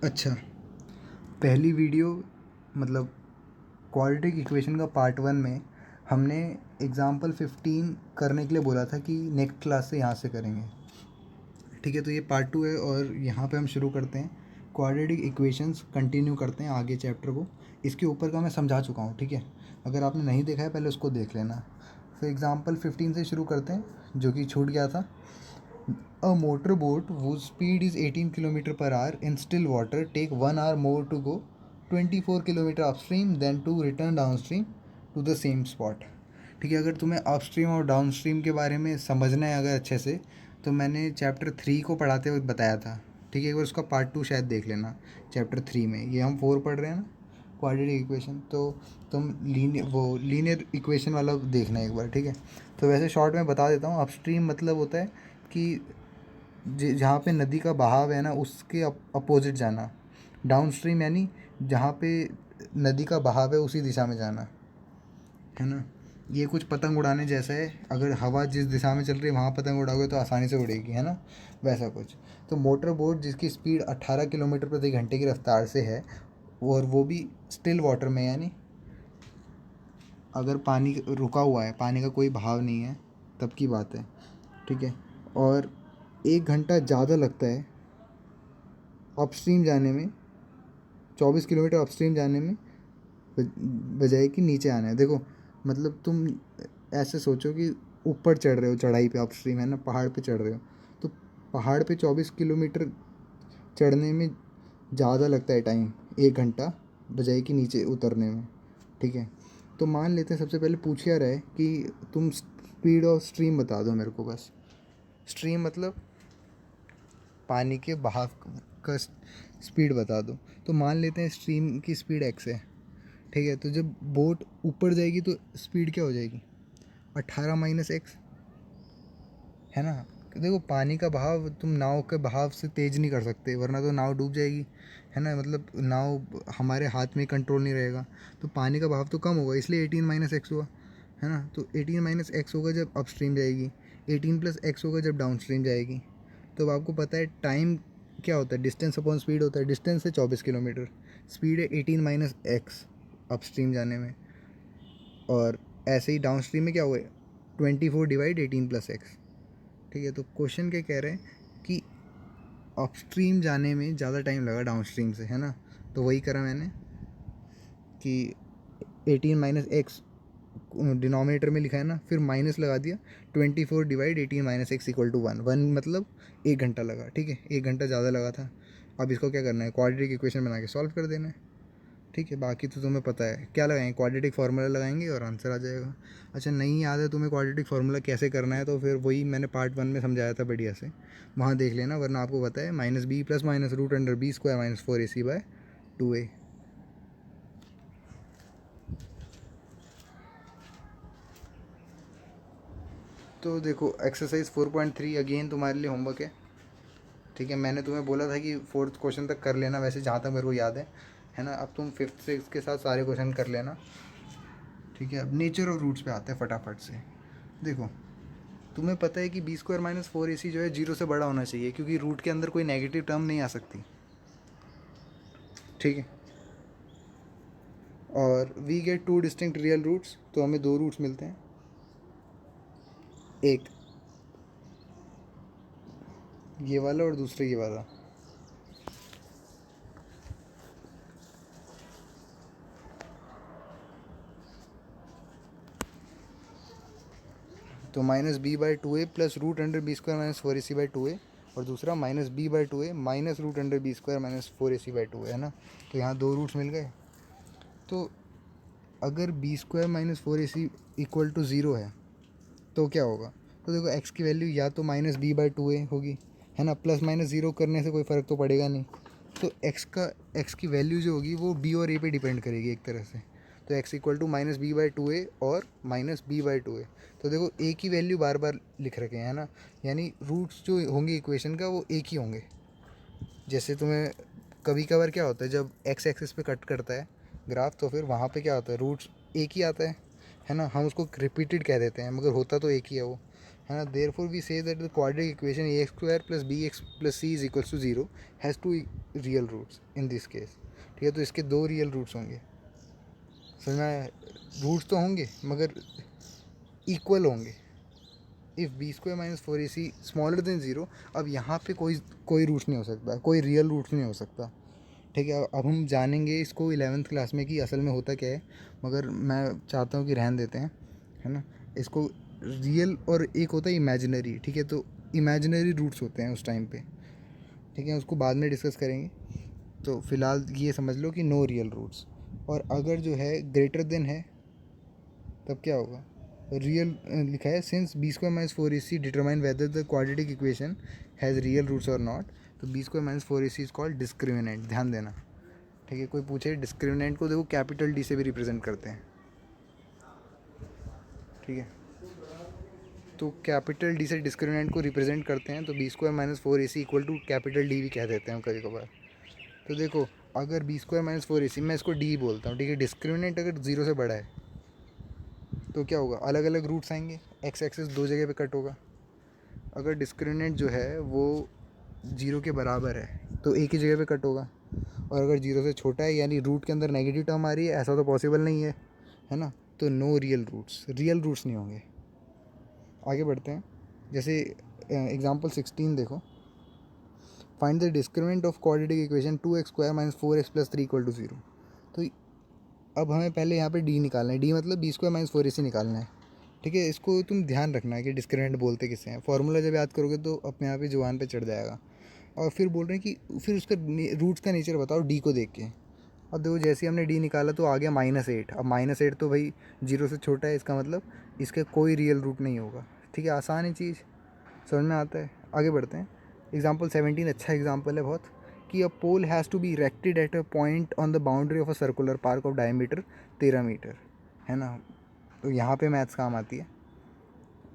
अच्छा, पहली वीडियो मतलब क्वाड्रेटिक इक्वेशन का पार्ट 1 में हमने एग्ज़ाम्पल 15 करने के लिए बोला था कि नेक्स्ट क्लास से यहाँ से करेंगे। ठीक है, तो ये पार्ट 2 है और यहाँ पे हम शुरू करते हैं क्वाड्रेटिक इक्वेशंस, कंटिन्यू करते हैं आगे चैप्टर को। इसके ऊपर का मैं समझा चुका हूँ, ठीक है। अगर आपने नहीं देखा है पहले उसको देख लेना। फिर एग्ज़ाम्पल 15 से शुरू करते हैं, जो कि छूट गया था। A motorboat whose speed is 18 km per hour in still water take 1 hour more to go 24 km upstream than to return downstream to the same spot। ठीक है, अगर तुम्हें अपस्ट्रीम और डाउनस्ट्रीम के बारे में समझना है अगर अच्छे से, तो मैंने चैप्टर 3 को पढ़ाते वक्त बताया था। ठीक है, एक बार उसका पार्ट 2 शायद देख लेना चैप्टर 3 में। ये हम 4 पढ़ रहे हैं ना, क्वाड्रेटिक इक्वेशन, तो तुम लीनियर इक्वेशन वाला देखना एक बार, ठीक है। तो वैसे शॉर्ट में बता देता हूँ। अपस्ट्रीम मतलब होता है कि जहाँ पे नदी का बहाव है ना, उसके अपोजिट जाना। डाउनस्ट्रीम यानी जहाँ पे नदी का बहाव है उसी दिशा में जाना, है ना। ये कुछ पतंग उड़ाने जैसा है। अगर हवा जिस दिशा में चल रही है वहाँ पतंग उड़ाओगे तो आसानी से उड़ेगी, है ना, वैसा कुछ। तो मोटर बोट जिसकी स्पीड 18 किलोमीटर प्रति घंटे की रफ्तार से है, और वो भी स्टिल वाटर में, यानी अगर पानी रुका हुआ है, पानी का कोई बहाव नहीं है, तब की बात है, ठीक है। और 1 घंटा ज़्यादा लगता है अपस्ट्रीम जाने में, 24 किलोमीटर अपस्ट्रीम जाने में, बजाय कि नीचे आना है। देखो, मतलब तुम ऐसे सोचो कि ऊपर चढ़ रहे हो, चढ़ाई पे, अपस्ट्रीम है ना, पहाड़ पे चढ़ रहे हो, तो पहाड़ पे 24 किलोमीटर चढ़ने में ज़्यादा लगता है टाइम, 1 घंटा, बजाय कि नीचे उतरने में, ठीक है। तो मान लेते हैं, सबसे पहले पूछ क्या रहा है कि तुम स्पीड और स्ट्रीम बता दो मेरे को बस। स्ट्रीम मतलब पानी के बहाव का स्पीड बता दो। तो मान लेते हैं स्ट्रीम की स्पीड x है, ठीक है। तो जब बोट ऊपर जाएगी तो स्पीड क्या हो जाएगी, 18 माइनस एक्स, है ना। देखो, पानी का बहाव तुम नाव के बहाव से तेज़ नहीं कर सकते, वरना तो नाव डूब जाएगी, है ना। मतलब नाव हमारे हाथ में कंट्रोल नहीं रहेगा, तो पानी का बहाव तो कम होगा, इसलिए 18 माइनस एक्स हुआ, है ना। तो 18 माइनस एक्स होगा जब अपस्ट्रीम जाएगी, 18 प्लस एक्स होगा जब डाउनस्ट्रीम जाएगी। तो अब आपको पता है टाइम क्या होता है, डिस्टेंस अपॉन स्पीड होता है। डिस्टेंस है 24 किलोमीटर, स्पीड है 18 माइनस एक्स अपस्ट्रीम जाने में, और ऐसे ही डाउनस्ट्रीम में क्या हुआ, 24 डिवाइड 18 प्लस एक्स, ठीक है। तो क्वेश्चन क्या कह रहे हैं कि अपस्ट्रीम जाने में ज़्यादा टाइम लगा डाउनस्ट्रीम से, है ना। तो वही करा मैंने कि 18 माइनस एक्स डिनोमिनेटर में लिखा है ना, फिर माइनस लगा दिया, 24 divide 18 minus x equal to 1 मतलब 1 घंटा लगा, ठीक है। 1 घंटा ज़्यादा लगा था। अब इसको क्या करना है, क्वाड्रेटिक इक्वेशन बना के सॉल्व कर देना है, ठीक है। बाकी तो तुम्हें पता है क्या लगाएंगे, क्वाड्रेटिक फार्मूला लगाएंगे और आंसर आ जाएगा। अच्छा, नहीं याद है तुम्हें क्वाड्रेटिक फार्मूला कैसे करना है, तो फिर वही मैंने पार्ट 1 में समझाया था बढ़िया से, वहाँ देख लेना, वरना आपको पता है minus b plus minus root under b square minus 4ac/2a। तो देखो, एक्सरसाइज 4.3 अगेन तुम्हारे लिए होमवर्क है, ठीक है। मैंने तुम्हें बोला था कि 4th क्वेश्चन तक कर लेना, वैसे जहाँ तक मेरे को याद है ना। अब तुम 5th 6th के साथ सारे क्वेश्चन कर लेना, ठीक है। अब नेचर ऑफ रूट्स पे आते हैं फटाफट से। देखो, तुम्हें पता है कि बी स्क्वायर माइनस 4ac जो है 0 से बड़ा होना चाहिए, क्योंकि रूट के अंदर कोई नेगेटिव टर्म नहीं आ सकती, ठीक है। और we get 2 distinct real roots, तो हमें 2 रूट्स मिलते हैं, एक ये वाला और दूसरा ये वाला। तो -b/2a plus root under b square minus 4ac/2a, और दूसरा -b/2a minus root under b square minus 4ac/2a, है ना। तो यहाँ 2 रूट्स मिल गए। तो अगर b square minus 4ac equal to 0 है तो क्या होगा, तो देखो एक्स की वैल्यू या तो -b/2a होगी, है ना। प्लस माइनस 0 करने से कोई फ़र्क तो पड़ेगा नहीं। तो एक्स की वैल्यू जो होगी वो b और a पे डिपेंड करेगी एक तरह से। तो x इक्वल टू -b/2a और -b/2a। तो देखो a की वैल्यू बार बार लिख रखे हैं, है ना, यानी रूट्स जो होंगे इक्वेशन का वो एक ही होंगे। जैसे तुम्हें कभी कभार क्या होता है, जब एक्स एक्सिस पे कट करता है ग्राफ, तो फिर वहाँ पे क्या होता है, रूट्स एक ही आता है ना। हम उसको रिपीटेड कह देते हैं, मगर होता तो एक ही है वो। है ना. Therefore we say that the quadratic equation a x square plus b x plus c is equals to 0 has two real roots in this case. ठीक है, तो इसके 2 रियल रूट्स होंगे. समझ में आया. रूट्स तो होंगे मगर इक्वल होंगे. If b square minus 4ac smaller than 0. अब यहाँ पे कोई रूट्स नहीं हो सकता, कोई रियल रूट्स नहीं हो सकता. ठीक है, अब हम जानेंगे इसको 11th क्लास में कि असल में होता क्या है, मगर मैं चाहता हूँ कि रहन देते हैं, है ना. इसको रियल और एक होता है इमेजिनरी. ठीक है, तो इमेजिनरी रूट्स होते हैं उस टाइम पे. ठीक है, उसको बाद में डिस्कस करेंगे. तो फ़िलहाल ये समझ लो कि नो रियल रूट्स. और अगर जो है ग्रेटर देन है तब क्या होगा. रियल लिखा है since b square minus 4ac determine whether the quadratic equation has real roots और नॉट. तो b square minus 4ac is called discriminant. ध्यान देना. ठीक है, कोई पूछे डिस्क्रिमिनेंट को देखो कैपिटल डी से भी रिप्रेजेंट करते हैं. ठीक है, तो कैपिटल डी से डिस्क्रिमिनेंट को रिप्रेजेंट करते हैं. तो b square minus 4ac equal to capital D भी कह देते हैं कभी कभार. तो देखो अगर बी स्क्वायर माइनस 4ac मैं इसको डी बोलता हूँ. ठीक है, डिस्क्रिमिनेंट अगर 0 से बड़ा है तो क्या होगा, अलग अलग रूट्स आएंगे. एक्स एक्सेस 2 जगह पे कट होगा. अगर डिस्क्रिमिनेंट जो है वो 0 के बराबर है तो एक ही जगह पे कट होगा. और अगर 0 से छोटा है यानी रूट के अंदर नेगेटिव टर्म आ रही है, ऐसा तो पॉसिबल नहीं है ना. तो नो रियल रूट्स नहीं होंगे. आगे बढ़ते हैं. जैसे एग्जांपल 16 देखो. Find the discriminant of quadratic equation 2x square minus 4x plus 3 equal to 0. तो अब हमें पहले यहाँ पे डी निकालना है. डी मतलब बी स्क्वायर माइनस 4ac निकालना है. ठीक है, इसको तुम ध्यान रखना है कि डिस्क्रिमिनेंट बोलते किसे हैं. फार्मूला जब याद करोगे तो अपने आप ही जुबान पे चढ़ जाएगा. और फिर बोल रहे हैं कि फिर उसका रूट्स का नेचर बताओ डी को देख के. अब देखो जैसे ही हमने डी निकाला तो आ गया -8. अब -8 तो भाई 0 से छोटा है, इसका मतलब इसका कोई रियल रूट नहीं होगा. ठीक है, आसान है चीज़, समझ में आता है. आगे बढ़ते हैं. एग्जाम्पल 17 अच्छा एग्जाम्पल है बहुत. कि a pole has to be erected at a point on the boundary of a circular park of diameter 13 metre. है ना. तो यहाँ पे मैथ्स काम आती है.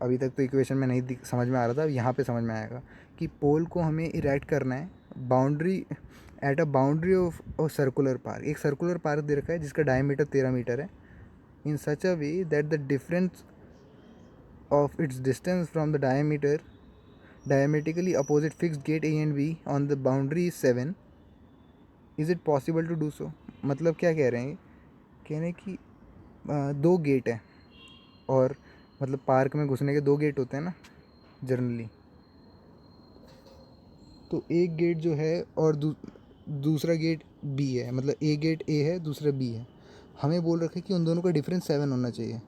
अभी तक तो इक्वेशन में नहीं समझ में आ रहा था, यहाँ पे समझ में आएगा कि पोल को हमें इरेक्ट करना है boundary at a boundary of circular park. एक सर्कुलर पार्क दे रखा है जिसका डायमीटर 13 मीटर है. In such a way that the difference of its distance from the diametrically opposite fixed gate A and B on the boundary is 7. Is it possible to do so? मतलब क्या कह रहे हैं, कह रहे हैं कि 2 गेट है और मतलब पार्क में घुसने के 2 गेट होते हैं ना जनरली. तो एक गेट जो है और दूसरा गेट बी है. मतलब एक गेट ए है, दूसरा बी है. हमें बोल रखा है कि उन दोनों का डिफरेंस 7 होना चाहिए.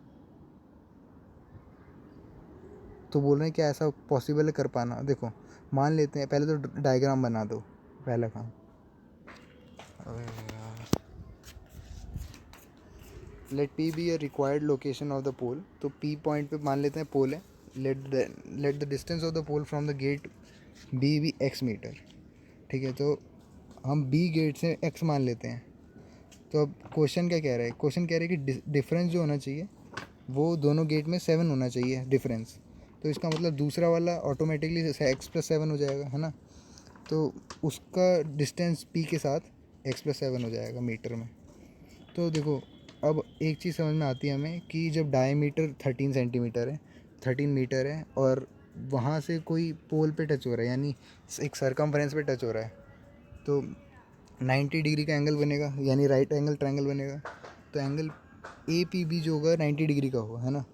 तो बोल रहे हैं क्या ऐसा पॉसिबल है कर पाना. देखो मान लेते हैं, पहले तो डायग्राम बना दो. पहला काम let P be a required location of the pole. तो पी पॉइंट पे मान लेते हैं पोल है. Let the distance of the pole from the gate be x metre. ठीक है, तो हम बी गेट से एक्स मान लेते हैं. तो अब क्वेश्चन क्या कह रहा है, क्वेश्चन कह रहा है कि डिफरेंस जो होना चाहिए वो दोनों गेट में 7 होना चाहिए डिफरेंस. तो इसका मतलब दूसरा वाला ऑटोमेटिकली x+7 हो जाएगा, है ना. तो उसका डिस्टेंस पी के साथ x+7 हो जाएगा मीटर में. तो देखो अब एक चीज़ समझ में आती है हमें कि जब डायमीटर 13 सेंटीमीटर है, 13 मीटर है और वहाँ से कोई पोल पे टच हो रहा है यानी एक सरकमफ्रेंस पे टच हो रहा है, तो 90 डिग्री का एंगल बनेगा यानी राइट एंगल ट्रायंगल बनेगा. तो एंगल ए पी बी जो होगा 90 डिग्री का होगा, है ना.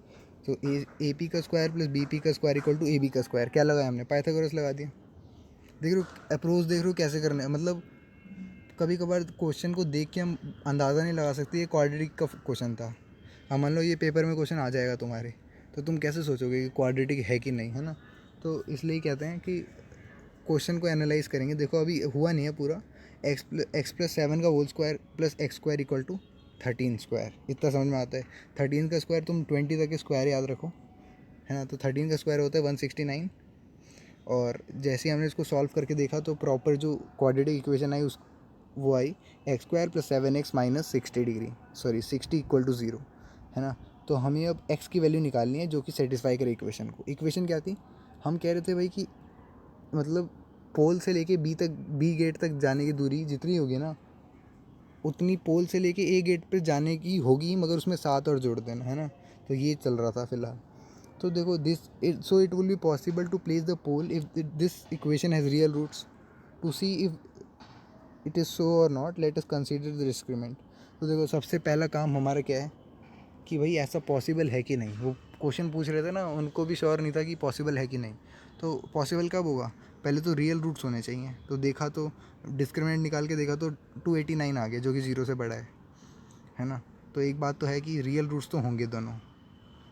तो ए पी का स्क्वायर प्लस बी पी का square equal to a b का स्क्वायर. क्या लगाया हमने, पाइथागोरस लगा दिया. देख रहे हो अप्रोच, देख रहे हो कैसे करना है. मतलब कभी कभार क्वेश्चन को देख के हम अंदाज़ा नहीं लगा सकते ये क्वाड्रेटिक का क्वेश्चन था. अब मान लो ये पेपर में क्वेश्चन आ जाएगा तुम्हारे, तो तुम कैसे सोचोगे कि क्वाड्रेटिक है कि नहीं, है ना. तो इसलिए कहते हैं कि क्वेश्चन को एनालाइज करेंगे. देखो अभी हुआ नहीं है पूरा. x+7 का whole square plus x square equal to 13 square. इतना समझ में आता है. 13 का स्क्वायर तुम 20 तक के स्क्वायर याद रखो, है ना. तो 13 का स्क्वायर होता है 169. और जैसे ही हमने इसको सॉल्व करके देखा तो प्रॉपर जो क्वाड्रेटिक इक्वेशन आई उस वो आई x square plus 7x minus 60 degree, sorry 60 equal to 0, है ना. तो हमें अब x की वैल्यू निकालनी है जो कि सेटिस्फाई करे इक्वेशन को. इक्वेशन क्या थी, हम कह रहे थे भाई कि मतलब पोल से लेके बी गेट तक जाने की दूरी जितनी होगी ना उतनी पोल से लेके ए गेट पर जाने की होगी, मगर उसमें 7 और जोड़ देना, है ना. तो ये चल रहा था फिलहाल. तो देखो so it will be possible to place the pole if this equation has real roots to see if it is so और not, let us consider the discriminant. तो देखो सबसे पहला काम हमारा क्या है कि भाई ऐसा पॉसिबल है कि नहीं। वो क्वेश्चन पूछ रहे थे ना, उनको भी श्योर नहीं था कि पॉसिबल है कि नहीं। तो पॉसिबल कब होगा, पहले तो रियल रूट्स होने चाहिए। तो देखा तो डिस्क्रिमिनेंट निकाल के देखा तो 289 आ गया, जो कि 0 से बड़ा है ना। तो एक बात तो है कि रियल रूट्स तो होंगे दोनों।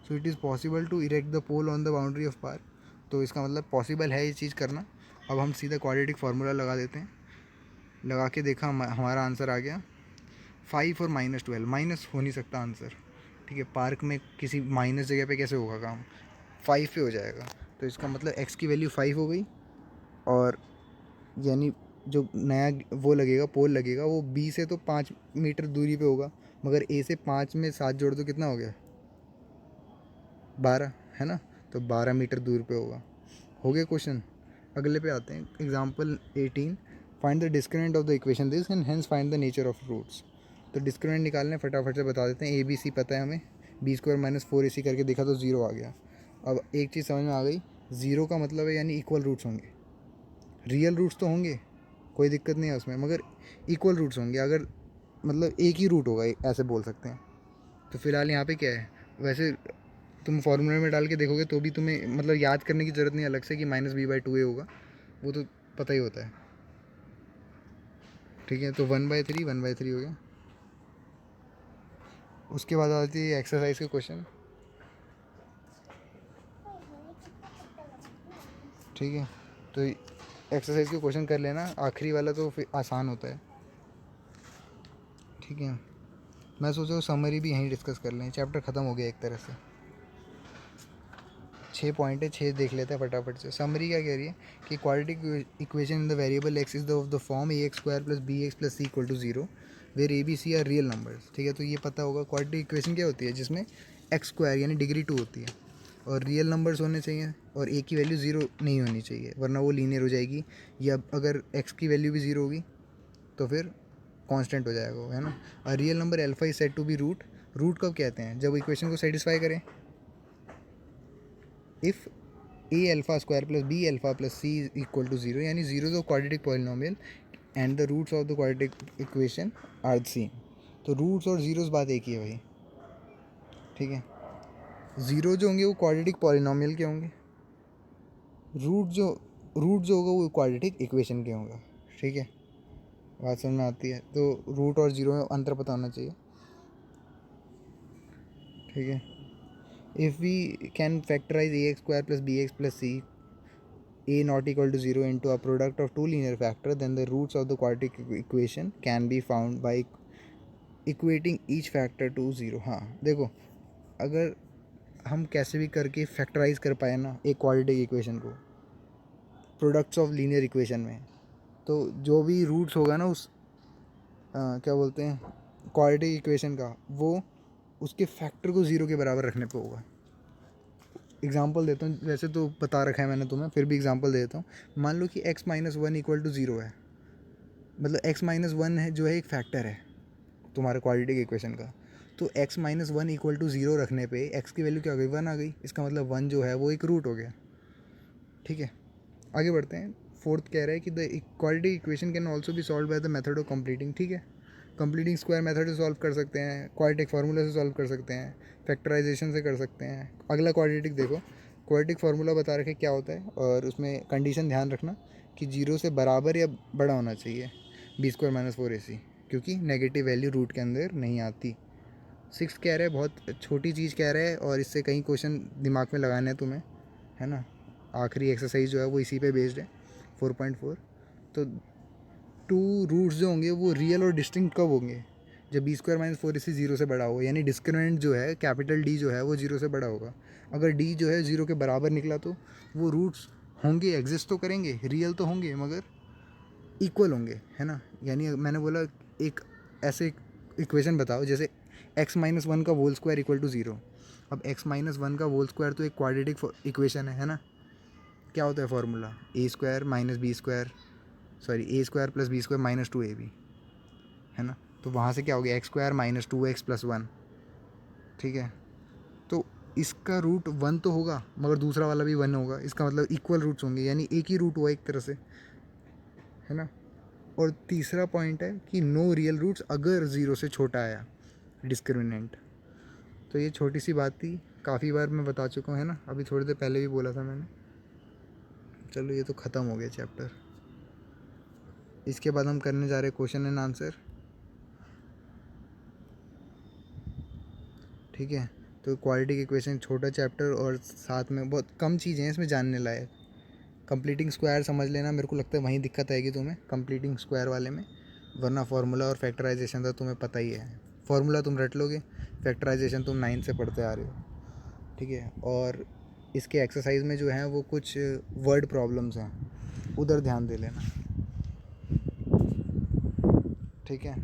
So it is possible to erect the pole on the boundary of park. तो इसका मतलब पॉसिबल है ये चीज़ करना। अब हम सीधा क्वाड्रेटिक फार्मूला लगा देते हैं। लगा के देखा, हमारा आंसर आ गया 5 और -12। माइनस हो नहीं सकता आंसर, ठीक है। पार्क में किसी माइनस जगह पे कैसे होगा काम, 5 पे हो जाएगा। तो इसका मतलब x की वैल्यू 5 हो गई, और यानी जो नया वो लगेगा, पोल लगेगा, वो b से तो 5 मीटर दूरी पे होगा, मगर a से 5 में 7 जोड़ दो कितना हो गया, 12, है ना। तो 12 मीटर दूर पे होगा। हो गया क्वेश्चन। अगले पे आते हैं, example 18। Find the discriminant of the equation this and hence find the nature of roots. तो डिस्क्रिमिनेंट निकालने फटाफट से बता देते हैं। ए बी सी पता है हमें, b² - 4ac करके देखा तो 0 आ गया। अब एक चीज़ समझ में आ गई, 0 का मतलब है यानी इक्वल रूट्स होंगे। रियल रूट्स तो होंगे, कोई दिक्कत नहीं है उसमें, मगर इक्वल रूट्स होंगे। अगर मतलब एक ही रूट होगा, ऐसे बोल सकते हैं। तो फिलहाल यहाँ पे क्या है, वैसे तुम फॉर्मूले में डाल के देखोगे तो भी तुम्हें मतलब याद करने की ज़रूरत नहीं अलग से कि -b/2a होगा, वो तो पता ही होता है, ठीक है। तो 1/3 1/3 हो गया। उसके बाद आती है एक्सरसाइज के क्वेश्चन, ठीक है। तो एक्सरसाइज के क्वेश्चन कर लेना, आखिरी वाला तो फिर आसान होता है, ठीक है। मैं सोचा समरी भी यहीं डिस्कस कर लें, चैप्टर ख़त्म हो गया एक तरह से। 6 पॉइंट है, 6 देख लेते हैं फटाफट से। समरी क्या कह रही है कि quadratic equation in the variable x is the of the form ax² + bx + c = 0 where a b c are real numbers, ठीक है। तो ये पता होगा क्वाड्रेटिक इक्वेशन क्या होती है, जिसमें x² यानी डिग्री 2 होती है और रियल नंबर्स होने चाहिए, और a की वैल्यू 0 नहीं होनी चाहिए, वरना वो लीनियर हो जाएगी। या अगर x की वैल्यू भी 0 होगी तो फिर कांस्टेंट हो जाएगा वो, है ना। और real number alpha is said to be root. Root कब कहते हैं, जब इक्वेशन को सेटिस्फाई करें। इफ़ a² + b + c = 0 यानी 0 is a quadratic polynomial and the roots of the quadratic equation are the same। तो रूट्स और जीरोस बात एक ही है भाई, ठीक है। ज़ीरो जो होंगे वो क्वाड्रेटिक पॉलिनॉमियल के होंगे, रूट जो होगा वो क्वाड्रेटिक इक्वेशन के होगा, ठीक है। बात समझ में आती है। तो रूट और ज़ीरो में अंतर पता होना चाहिए, ठीक है। If we can factorise ax² + bx + c a not equal to 0 into a product of two linear factors, then the roots of the quadratic equation can be found by equating each factor to 0। हाँ देखो, अगर हम कैसे भी करके factorise कर पाए ना एक क्वाड्रेटिक इक्वेशन को प्रोडक्ट्स ऑफ लीनियर इक्वेशन में, तो जो भी रूट्स होगा ना उस क्या बोलते हैं क्वाड्रेटिक इक्वेशन का, वो उसके फैक्टर को 0 के बराबर रखने पे होगा। एग्जाम्पल देता हूँ, वैसे तो बता रखा है मैंने तुम्हें, फिर भी एग्जाम्पल देता हूँ। मान लो कि x - 1 = 0 है, मतलब x - 1 है जो है एक फैक्टर है तुम्हारे क्वाड्रेटिक इक्वेशन का। तो x - 1 = 0 रखने पे x की वैल्यू क्या हो गई, 1 आ गई। इसका मतलब 1 जो है वो एक रूट हो गया, ठीक है। आगे बढ़ते हैं। फोर्थ कह रहा है कि the quadratic equation can also be solve by the method of completing, ठीक है। कंप्लीटिंग स्क्वायर मेथड से सॉल्व कर सकते हैं, क्वाड्रेटिक फार्मूला से सॉल्व कर सकते हैं, फैक्टराइजेशन से कर सकते हैं। अगला क्वाड्रेटिक देखो, क्वाड्रेटिक फार्मूला बता रखे क्या होता है, और उसमें कंडीशन ध्यान रखना कि 0 से बराबर या बड़ा होना चाहिए b² - 4ac, क्योंकि नेगेटिव वैल्यू रूट के अंदर नहीं आती। 6 कह रहा है, बहुत छोटी चीज़ कह रहा है, और इससे कई क्वेश्चन दिमाग में लगाने हैं तुम्हें, है ना। आखिरी एक्सरसाइज जो है वो इसी पे बेस्ड है, 4.4। तो टू रूट्स जो होंगे वो रियल और डिस्टिंक्ट कब होंगे, जब b² - 4ac 0 से बड़ा हो, यानी डिस्क्रिमिनेंट जो है कैपिटल D जो है वो 0 से बड़ा होगा। अगर D जो है 0 के बराबर निकला तो वो रूट्स होंगे, एग्जिस्ट तो करेंगे, रियल तो होंगे, मगर इक्वल होंगे, है ना। यानी मैंने बोला एक ऐसे इक्वेशन बताओ जैसे x - 1 का होल स्क्वायर = 0। अब x - 1 का होल स्क्वायर तो एक क्वाड्रेटिक इक्वेशन है ना। क्या होता है formula, a² - b², sorry a² + b² - 2ab, है ना। तो वहाँ से क्या हो गया, x² - 2x + 1, ठीक है। तो इसका रूट 1 तो होगा मगर दूसरा वाला भी 1 होगा, इसका मतलब इक्वल रूट्स होंगे, यानी एक ही रूट हुआ एक तरह से, है ना। और तीसरा पॉइंट है कि नो रियल रूट्स अगर 0 से छोटा आया, डिस्क्रिमिनेंट। तो ये छोटी सी बात थी, काफ़ी बार मैं बता चुका हूँ, है ना, अभी थोड़ी देर पहले भी बोला था मैंने। चलो ये तो ख़त्म हो गया चैप्टर। इसके बाद हम करने जा रहे हैं क्वेश्चन एंड आंसर। ठीक है, तो क्वालिटी की इक्वेशन छोटा चैप्टर और साथ में बहुत कम चीज़ें हैं इसमें जानने लायक। कंप्लीटिंग स्क्वायर समझ लेना, मेरे को लगता है वहीं दिक्कत आएगी तुम्हें कंप्लीटिंग स्क्वायर वाले में, वरना फार्मूला और फैक्टराइजेशन तो तुम्हें पता ही है। फार्मूला तुम रट लोगे, फैक्टराइजेशन तुम 9 से पढ़ते आ रहे हो। ठीक है, और इसके एक्सरसाइज में जो है वो कुछ वर्ड प्रॉब्लम्स हैं, उधर ध्यान दे लेना। ठीक है।